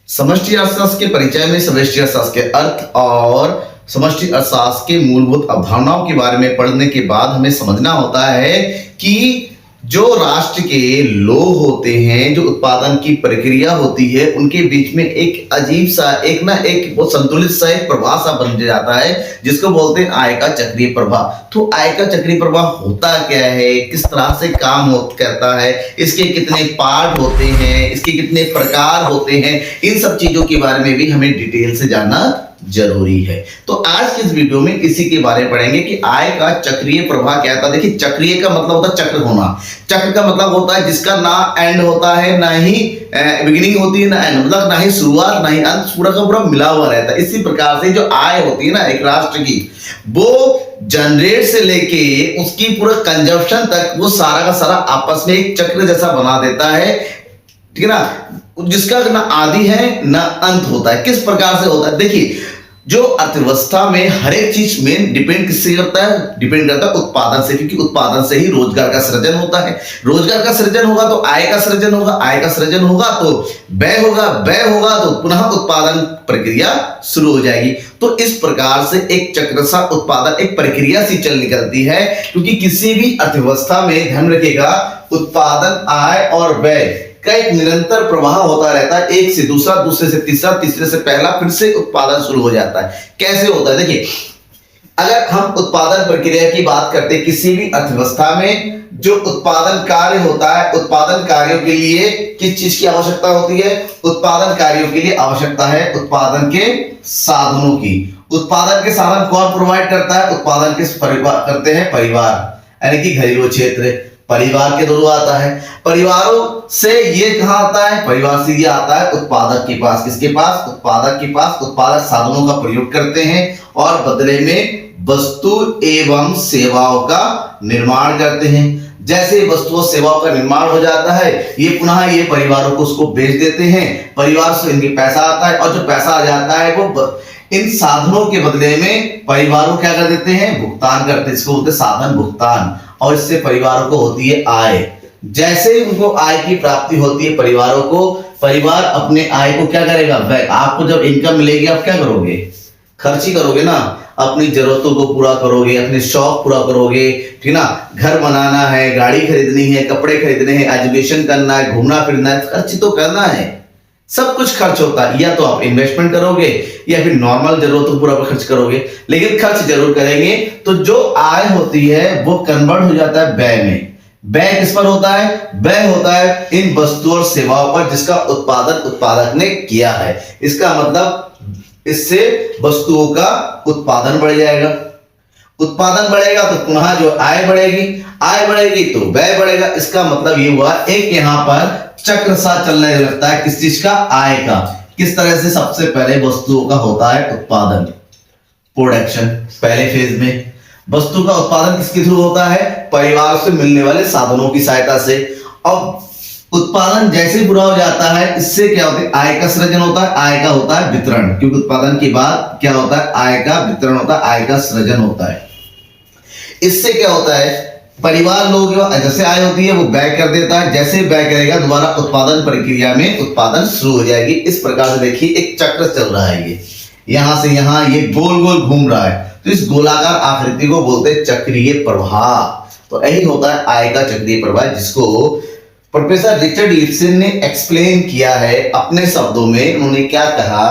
समष्टि अर्थशास्त्र के परिचय में समष्टि अर्थशास्त्र के अर्थ और समष्टि अर्थशास्त्र के मूलभूत अवधारणाओं के बारे में पढ़ने के बाद हमें समझना होता है कि जो राष्ट्र के लोग होते हैं, जो उत्पादन की प्रक्रिया होती है, उनके बीच में एक अजीब सा एक वो संतुलित सा एक प्रवाह सा बन जाता है, जिसको बोलते हैं आय का चक्रीय प्रवाह। तो आय का चक्रीय प्रवाह होता क्या है, किस तरह से काम करता है, इसके कितने पार्ट होते हैं, इसके कितने प्रकार होते हैं, इन सब चीजों के बारे में भी हमें डिटेल से जानना जरूरी है। तो आज के इस वीडियो में इसी के बारे में पढ़ेंगे कि आय का चक्रीय प्रवाह क्या था। देखिए, चक्रीय का मतलब होता है चक्र होना। चक्र का मतलब होता है जिसका ना एंड होता है, ना ही बिगिनिंग होती है, ना एंड, मतलब ना ही शुरुआत ना ही अंत, पूरा का पूरा मिला हुआ रहता है। इसी प्रकार से जो आय होती है ना एक राष्ट्र की, वो जनरेट से लेके उसकी पूरा कंजप्शन तक वो सारा का सारा आपस में एक चक्र जैसा बना देता है, ठीक है ना, जिसका ना आदि है ना अंत होता है। किस प्रकार से होता है, देखिए, जो अर्थव्यवस्था में हर एक चीज में डिपेंड किससे करता है, डिपेंड करता है उत्पादन से, क्योंकि उत्पादन से ही रोजगार का सृजन होता है। रोजगार का सृजन होगा तो आय का सृजन होगा, आय का सृजन होगा तो व्यय होगा, व्यय होगा तो पुनः उत्पादन प्रक्रिया शुरू हो जाएगी। तो इस प्रकार से एक चक्र सा उत्पादन एक प्रक्रिया सी चल निकलती है, क्योंकि किसी भी अर्थव्यवस्था में ध्यान रखिएगा उत्पादन, आय और व्यय का एक निरंतर प्रवाह होता रहता है, एक से दूसरा, दूसरे से तीसरा, तीसरे से पहला, फिर से उत्पादन शुरू हो जाता है। कैसे होता है, देखिए, अगर हम उत्पादन प्रक्रिया की बात करते हैं किसी भी अर्थव्यवस्था में, जो उत्पादन कार्य होता है, उत्पादन कार्यों के लिए किस चीज की आवश्यकता होती है, उत्पादन कार्यों के लिए आवश्यकता है उत्पादन के साधनों की। उत्पादन के साधन कौन प्रोवाइड करता है, उत्पादन के परिवार करते हैं, परिवार, यानी कि घरेलू क्षेत्र, परिवार के दोनों आता है। परिवारों से ये कहां आता है, परिवार से ये आता है उत्पादक के पास। किसके पास, उत्पादक के पास। उत्पादक साधनों का प्रयोग करते हैं और बदले में वस्तु एवं सेवाओं का निर्माण करते हैं। जैसे वस्तु और सेवाओं का निर्माण हो जाता है, ये पुनः ये परिवारों को उसको बेच देते हैं, परिवार से इनके पैसा आता है, और जो पैसा आ जाता है वो इन साधनों के बदले में परिवारों क्या कर देते हैं, भुगतान करते हैं, इसको बोलते हैं साधन भुगतान, और इससे परिवारों को होती है आय। जैसे ही उनको आय की प्राप्ति होती है परिवारों को, परिवार अपने आय को क्या करेगा, आपको जब इनकम मिलेगी आप क्या करोगे, खर्च ही करोगे ना, अपनी जरूरतों को पूरा करोगे, अपने शौक पूरा करोगे, ठीक ना, घर बनाना है, गाड़ी खरीदनी है, कपड़े खरीदने हैं, एजुकेशन करना है, घूमना फिरना है, खर्च तो करना है, सब कुछ खर्च होता है। या तो आप इन्वेस्टमेंट करोगे या फिर नॉर्मल जरूरतों पूरा खर्च करोगे, लेकिन खर्च जरूर करेंगे। तो जो आय होती है वो कन्वर्ट हो जाता है व्यय में। व्यय किस पर होता है, व्यय होता है इन वस्तुओं और सेवाओं पर जिसका उत्पादन उत्पादक ने किया है। इसका मतलब इससे वस्तुओं का उत्पादन बढ़ जाएगा, उत्पादन बढ़ेगा तो पुनः जो आय बढ़ेगी, आय बढ़ेगी तो व्यय बढ़ेगा। इसका मतलब ये हुआ एक यहां पर चक्र सा चलने लगता है, किस चीज का, आय का। किस तरह से, सबसे पहले वस्तुओं का होता है उत्पादन, प्रोडक्शन, पहले फेज में वस्तु का उत्पादन किसके थ्रू होता है, परिवार से मिलने वाले साधनों की सहायता से। अब उत्पादन जैसे पूरा हो जाता है, इससे क्या होता है, आय का सृजन होता है, आय का होता है वितरण, क्योंकि उत्पादन के बाद क्या होता है, आय का वितरण होता है, आय का सृजन होता है। इससे क्या होता है, परिवार लोग जैसे आय होती है वो व्यय कर देता है, जैसे व्यय करेगा दोबारा उत्पादन प्रक्रिया में उत्पादन शुरू हो जाएगी। इस प्रकार से देखिए एक चक्र चल रहा है, ये यहां से यहां ये गोल गोल घूम रहा है, तो इस गोलाकार आकृति को बोलते हैं चक्रीय प्रवाह। तो यही होता है आय का चक्रीय प्रवाह, जिसको प्रोफेसर रिचर्ड लिप्सन ने एक्सप्लेन किया है अपने शब्दों में। उन्होंने क्या कहा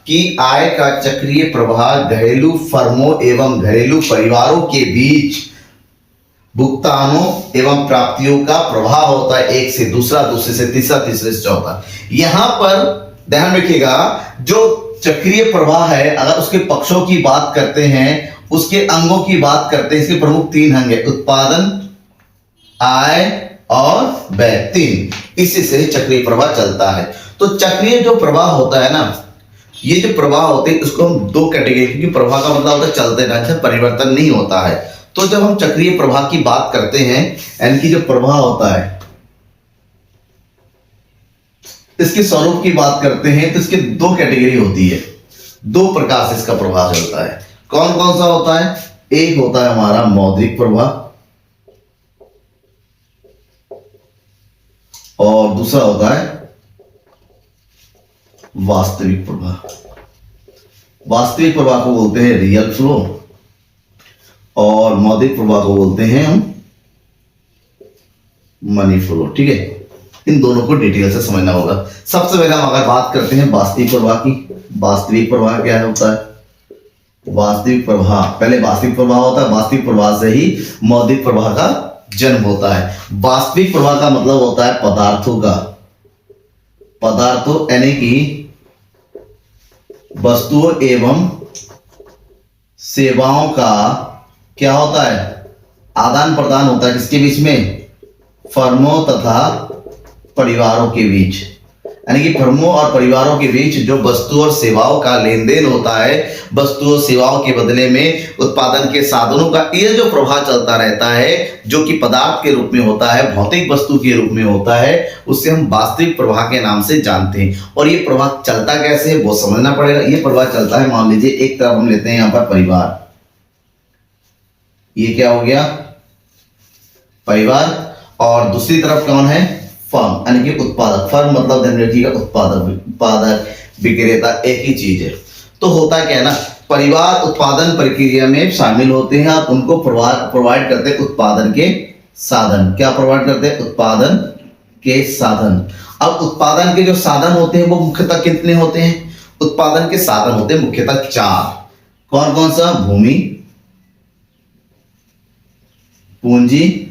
कि आय का चक्रीय प्रवाह घरेलू फर्मों एवं घरेलू परिवारों के बीच भुगतानों एवं प्राप्तियों का प्रवाह होता है, एक से दूसरा, दूसरे से तीसरा, तीसरे से चौथा। यहां पर ध्यान रखिएगा, जो चक्रीय प्रवाह है, अगर उसके पक्षों की बात करते हैं, उसके अंगों की बात करते हैं, इसके प्रमुख तीन अंग है, उत्पादन, आय और व्यय, तीन। इसी से चक्रीय प्रवाह चलता है। तो चक्रीय जो प्रवाह होता है ना, ये जो प्रवाह होते हैं उसको हम दो कैटेगरी, क्योंकि प्रवाह का मतलब होता है चलते रहना, परिवर्तन नहीं होता है। तो जब हम चक्रीय प्रवाह की बात करते हैं, यानी कि जो प्रवाह होता है इसके स्वरूप की बात करते हैं, तो इसके दो कैटेगरी होती है, दो प्रकार से इसका प्रवाह चलता है। कौन कौन सा होता है, एक होता है हमारा मौद्रिक प्रवाह और दूसरा होता है वास्तविक प्रवाह। वास्तविक प्रवाह को बोलते हैं रियल फ्लो और मौद्रिक प्रवाह को बोलते हैं हम मनी फ्लो। ठीक है, इन दोनों को डिटेल से समझना होगा। सबसे पहले हम अगर बात करते हैं वास्तविक प्रवाह की, वास्तविक प्रवाह क्या होता है? वास्तविक प्रवाह, पहले वास्तविक प्रवाह होता है, वास्तविक प्रवाह से ही मौद्रिक प्रवाह का जन्म होता है। वास्तविक प्रवाह का मतलब होता है पदार्थों का, पदार्थों यानी कि वस्तुओं एवं सेवाओं का क्या होता है? आदान प्रदान होता है। किसके बीच में? फर्मों तथा परिवारों के बीच, यानी कि फर्मों और परिवारों के बीच जो वस्तु और सेवाओं का लेन देन होता है, वस्तु और सेवाओं के बदले में उत्पादन के साधनों का ये जो प्रवाह चलता रहता है, जो कि पदार्थ के रूप में होता है, भौतिक वस्तु के रूप में होता है, उससे हम वास्तविक प्रवाह के नाम से जानते हैं। और ये प्रवाह चलता कैसे है वो समझना पड़ेगा। ये प्रवाह चलता है, मान लीजिए एक तरफ हम लेते हैं यहाँ पर परिवार, ये क्या हो गया? परिवार, और दूसरी तरफ कौन है? फर्म, यानी कि उत्पादक। फर्म मतलब ध्यान रखिएगा उत्पादक, उत्पादक विक्रेता एक ही चीज है। तो होता क्या है ना, परिवार उत्पादन प्रक्रिया में शामिल होते हैं और उनको प्रोवाइड करते हैं उत्पादन के साधन। क्या प्रोवाइड करते हैं? उत्पादन के साधन। अब उत्पादन के जो साधन होते हैं वो मुख्यतः कितने होते हैं? उत्पादन के साधन होते हैं मुख्यतः 4। कौन कौन सा? भूमि, पूंजी,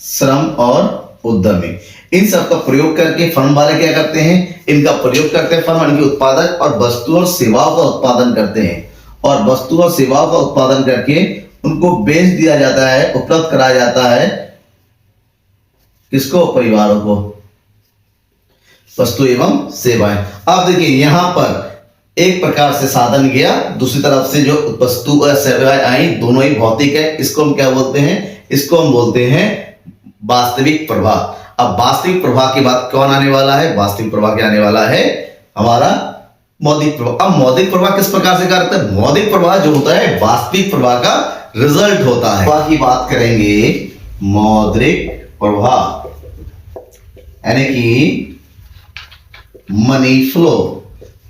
श्रम और उद्यमी। इन सब का प्रयोग करके फर्म वाले क्या करते हैं? इनका प्रयोग करते हैं फर्म यानी कि उत्पादक, और वस्तु और सेवाओं का उत्पादन करते हैं। और वस्तु और सेवाओं का उत्पादन करके उनको बेच दिया जाता है, उपलब्ध कराया जाता है। किसको? परिवारों को। वस्तु एवं सेवाएं। अब देखिए यहां पर एक प्रकार से साधन गया, दूसरी तरफ से जो वस्तु और सेवाएं आई, दोनों ही भौतिक है। इसको हम क्या बोलते हैं? इसको हम बोलते हैं वास्तविक प्रवाह। अब वास्तविक प्रवाह की बात कौन आने वाला है? वास्तविक प्रवाह क्या आने वाला है? हमारा मौद्रिक प्रवाह। अब मौद्रिक प्रवाह किस प्रकार से करते हैं? मौद्रिक प्रवाह जो होता है वास्तविक प्रवाह का रिजल्ट होता है। प्रवाह की बात करेंगे, मौद्रिक प्रवाह यानी कि मनी फ्लो।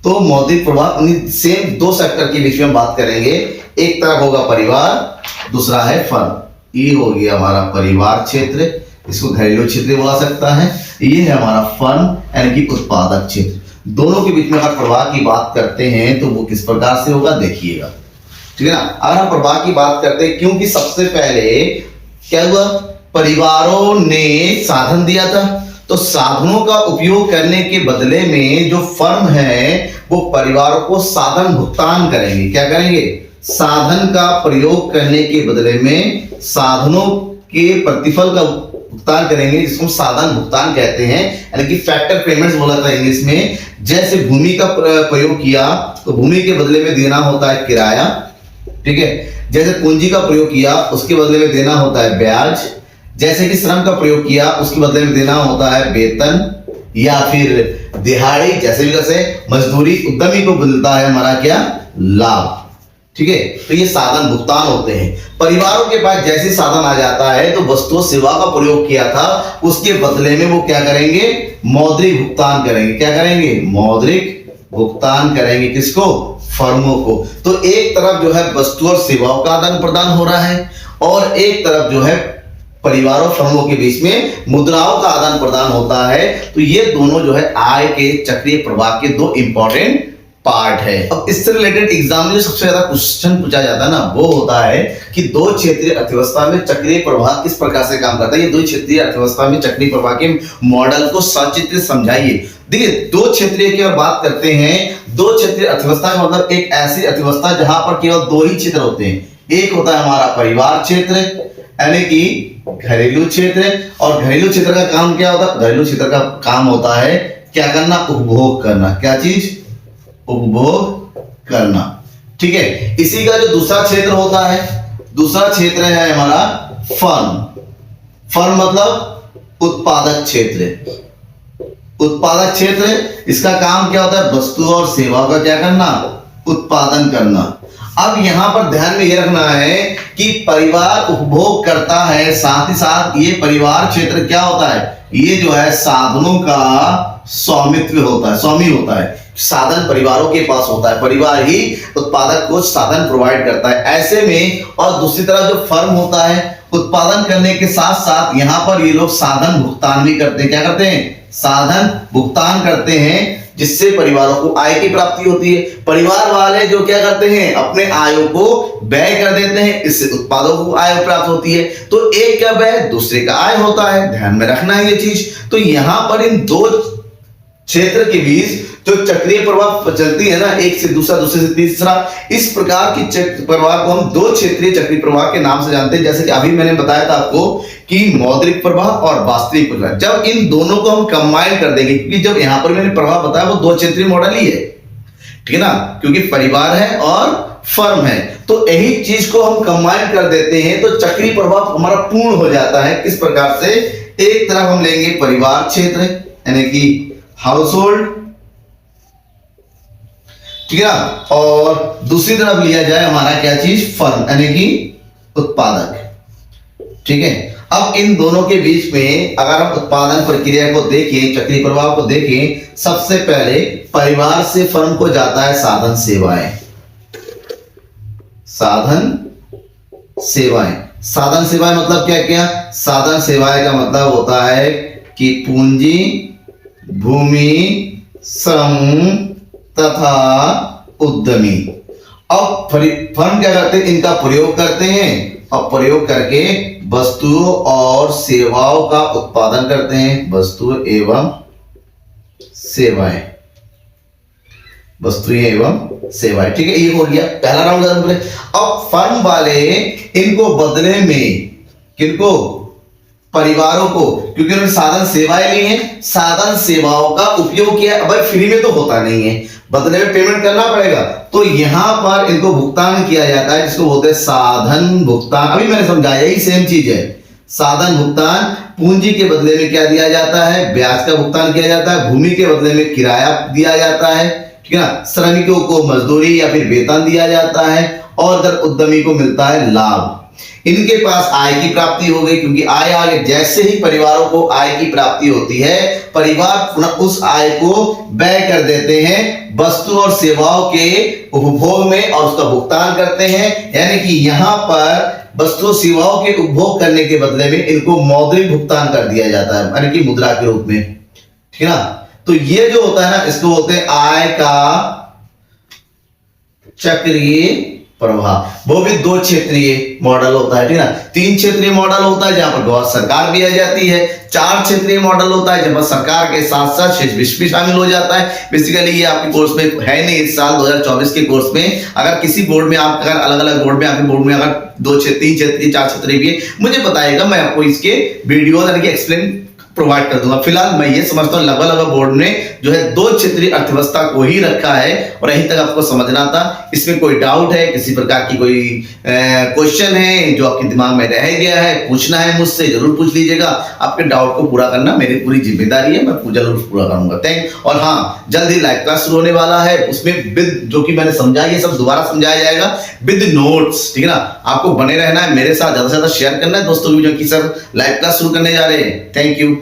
तो मौद्रिक प्रवाह सेम 2 सेक्टर के बीच में बात करेंगे। एक तरफ होगा परिवार, दूसरा है फर्म। ये हो गया हमारा परिवार क्षेत्र, इसको घरेलू क्षेत्र बोला सकता है। ये है हमारा फर्म यानी कि उत्पादक क्षेत्र। दोनों के बीच में अगर प्रवाह की बात करते हैं तो वो किस प्रकार से होगा देखिएगा, ठीक है ना। अगर हम प्रवाह की बात करते हैं, क्योंकि सबसे पहले क्या हुआ? परिवारों ने साधन दिया था, तो साधनों का उपयोग करने के बदले में जो फर्म है वो परिवारों को साधन भुगतान करेंगे। क्या करेंगे? साधन का प्रयोग करने के बदले में साधनों के प्रतिफल का भुगतान करेंगे, जिसको हम साधन भुगतान कहते हैं, यानी कि फैक्टर पेमेंट्स बोला था इंग्लिश में। जैसे भूमि का प्रयोग किया तो भूमि के बदले में देना होता है किराया, ठीक है। जैसे पूंजी का प्रयोग किया उसके बदले में देना होता है ब्याज। जैसे कि श्रम का प्रयोग किया उसके बदले में देना होता है वेतन या फिर दिहाड़ी, जैसे भी जैसे मजदूरी। उद्यमी को मिलता है हमारा क्या? लाभ, ठीक है। तो ये साधन भुगतान होते हैं। परिवारों के पास जैसे साधन आ जाता है तो वस्तु सेवा का प्रयोग किया था, उसके बदले में वो क्या करेंगे? मौद्रिक भुगतान करेंगे। क्या करेंगे? मौद्रिक भुगतान करेंगे। किसको? फर्मों को। तो एक तरफ जो है वस्तु और सेवाओं का आदान प्रदान हो रहा है और एक तरफ जो है परिवारों फर्मों के बीच में मुद्राओं का आदान प्रदान होता है। तो ये दोनों जो है आय के चक्रीय प्रवाह के 2 इंपॉर्टेंट पार्ट है। अब इससे रिलेटेड एग्जाम में सबसे ज्यादा क्वेश्चन पूछा जाता है ना, वो होता है कि 2 क्षेत्रीय अर्थव्यवस्था में चक्रीय प्रवाह किस प्रकार से काम करता है। ये 2 क्षेत्रीय अर्थव्यवस्था में चक्रीय प्रवाह के मॉडल को सचित्र समझाइए। देखिए 2 क्षेत्रीय की अगर बात करते हैं, 2 क्षेत्रीय अर्थव्यवस्था का मतलब एक ऐसी अर्थव्यवस्था जहां पर केवल 2 ही क्षेत्र होते हैं। एक होता है हमारा परिवार क्षेत्र यानी कि घरेलू क्षेत्र, और घरेलू क्षेत्र का काम क्या होता है? घरेलू क्षेत्र का काम होता है क्या करना? उपभोग करना। क्या चीज? उपभोग करना, ठीक है। इसी का जो दूसरा क्षेत्र होता है, दूसरा क्षेत्र है हमारा फर्म। फर्म मतलब उत्पादक क्षेत्र। उत्पादक क्षेत्र, इसका काम क्या होता है? वस्तु और सेवा का क्या करना? उत्पादन करना। अब यहां पर ध्यान में ये रखना है कि परिवार उपभोग करता है, साथ ही साथ ये परिवार क्षेत्र क्या होता है? ये जो है साधनों का स्वामित्व होता है, स्वामी होता है। साधन परिवारों के पास होता है, परिवार ही उत्पादक को साधन प्रोवाइड करता है। ऐसे में और दूसरी तरफ जो फर्म होता है, उत्पादन करने के साथ साथ यहाँ पर ये लोग साधन भुगतान भी करते हैं। क्या करते हैं? साधन भुगतान करते हैं, जिससे परिवारों को आय की प्राप्ति होती है। परिवार वाले जो क्या करते हैं? अपने आयों को व्यय कर देते हैं, इससे उत्पादों को आय प्राप्त होती है। तो एक का व्यय दूसरे का आय होता है, ध्यान में रखना है ये चीज। तो यहां पर इन दो क्षेत्र के बीच जो चक्रीय प्रवाह चलती है ना, एक से दूसरा, दूसरे से तीसरा, इस प्रकार की चक्र प्रवाह को हम दो क्षेत्रीय चक्रीय प्रवाह के नाम से जानते हैं। जैसे कि अभी मैंने बताया था आपको कि मौद्रिक प्रवाह और वास्तविक प्रवाह, जब इन दोनों को हम कंबाइन कर देंगे, क्योंकि जब यहां पर मैंने प्रवाह बताया वो दो क्षेत्रीय मॉडल ही है, ठीक है ना, क्योंकि परिवार है और फर्म है, तो यही चीज को हम कंबाइन कर देते हैं तो चक्रीय प्रवाह हमारा पूर्ण हो जाता है। किस प्रकार से? एक तरफ हम लेंगे परिवार क्षेत्र यानी कि हाउस होल्ड, ठीक है, और दूसरी तरफ लिया जाए हमारा क्या चीज? फर्म यानी कि उत्पादक, ठीक है। अब इन दोनों के बीच में अगर हम उत्पादन प्रक्रिया को देखें, चक्रीय प्रवाह को देखें, सबसे पहले परिवार से फर्म को जाता है साधन सेवाएं। साधन सेवाएं, साधन सेवाएं मतलब क्या क्या? साधन सेवाएं का मतलब होता है कि पूंजी, भूमि, श्रम तथा उद्यमी। अब फर्म क्या करते हैं? इनका प्रयोग करते हैं और प्रयोग करके वस्तुओं और सेवाओं का उत्पादन करते हैं। वस्तु एवं सेवाएं, वस्तुएं एवं सेवाएं, ठीक है, ये हो गया पहला राउंड। अब फर्म वाले इनको बदले में किनको? परिवारों को, क्योंकि उन्होंने साधन सेवाएं ली हैं, साधन सेवाओं का उपयोग किया। अब फ्री में तो होता नहीं है, बदले में पेमेंट करना पड़ेगा, तो यहां पर इनको भुगतान किया जाता है, जिसको बोलते हैं साधन भुगतान। अभी मैंने समझाया, यही सेम चीज है। साधन भुगतान, पूंजी के बदले में क्या दिया जाता है? ब्याज का भुगतान किया जाता है। भूमि के बदले में किराया दिया जाता है, ठीक है ना। श्रमिकों को मजदूरी या फिर वेतन दिया जाता है, और अगर उद्यमी को मिलता है लाभ। इनके पास आय की प्राप्ति हो गई, क्योंकि आय आगे जैसे ही परिवारों को आय की प्राप्ति होती है, परिवार पुनः उस आय को व्यय कर देते हैं वस्तु और सेवाओं के उपभोग में और उसका भुगतान करते हैं। यानी कि यहां पर वस्तु सेवाओं के उपभोग करने के बदले में इनको मौद्रिक भुगतान कर दिया जाता है, यानी कि मुद्रा के रूप में, ठीक है ना। तो ये जो होता है ना, इसको बोलते हैं आय का चक्रीय प्रवाह। वो भी दो क्षेत्रीय मॉडल होता है, ठीक है ना। तीन क्षेत्रीय मॉडल होता है जहां पर गौर सरकार भी आ जाती है। चार क्षेत्रीय मॉडल होता है जहां पर सरकार के साथ साथ विश्व भी शामिल हो जाता है। बेसिकली ये आपके कोर्स में है नहीं, इस साल 2024 के कोर्स में अगर किसी बोर्ड में आप अगर अलग अलग बोर्ड में आपके बोर्ड में अगर दो क्षेत्रीय, तीन क्षेत्रीय, चार क्षेत्रीय भी है, मुझे बताइएगा, मैं आपको इसके वीडियो यानी कि एक्सप्लेन प्रोवाइड कर दूंगा। फिलहाल मैं ये समझता हूँ लगभग बोर्ड ने जो है दो क्षेत्रीय अर्थव्यवस्था को ही रखा है और यहीं तक आपको समझना था। इसमें कोई डाउट है, किसी प्रकार की कोई क्वेश्चन है जो आपके दिमाग में रह गया है, पूछना है मुझसे, जरूर पूछ लीजिएगा। आपके डाउट को पूरा करना मेरी पूरी जिम्मेदारी है, मैं जरूर पूरा करूंगा। थैंक। और हाँ, जल्द ही लाइव क्लास शुरू होने वाला है, उसमें विद जो कि मैंने समझाया ये सब दोबारा समझाया जाएगा विद नोट्स, ठीक है ना। आपको बने रहना है, मेरे साथ ज्यादा से ज्यादा शेयर करना है दोस्तों को, जो कि सर लाइव क्लास शुरू करने जा रहे हैं। Thank you.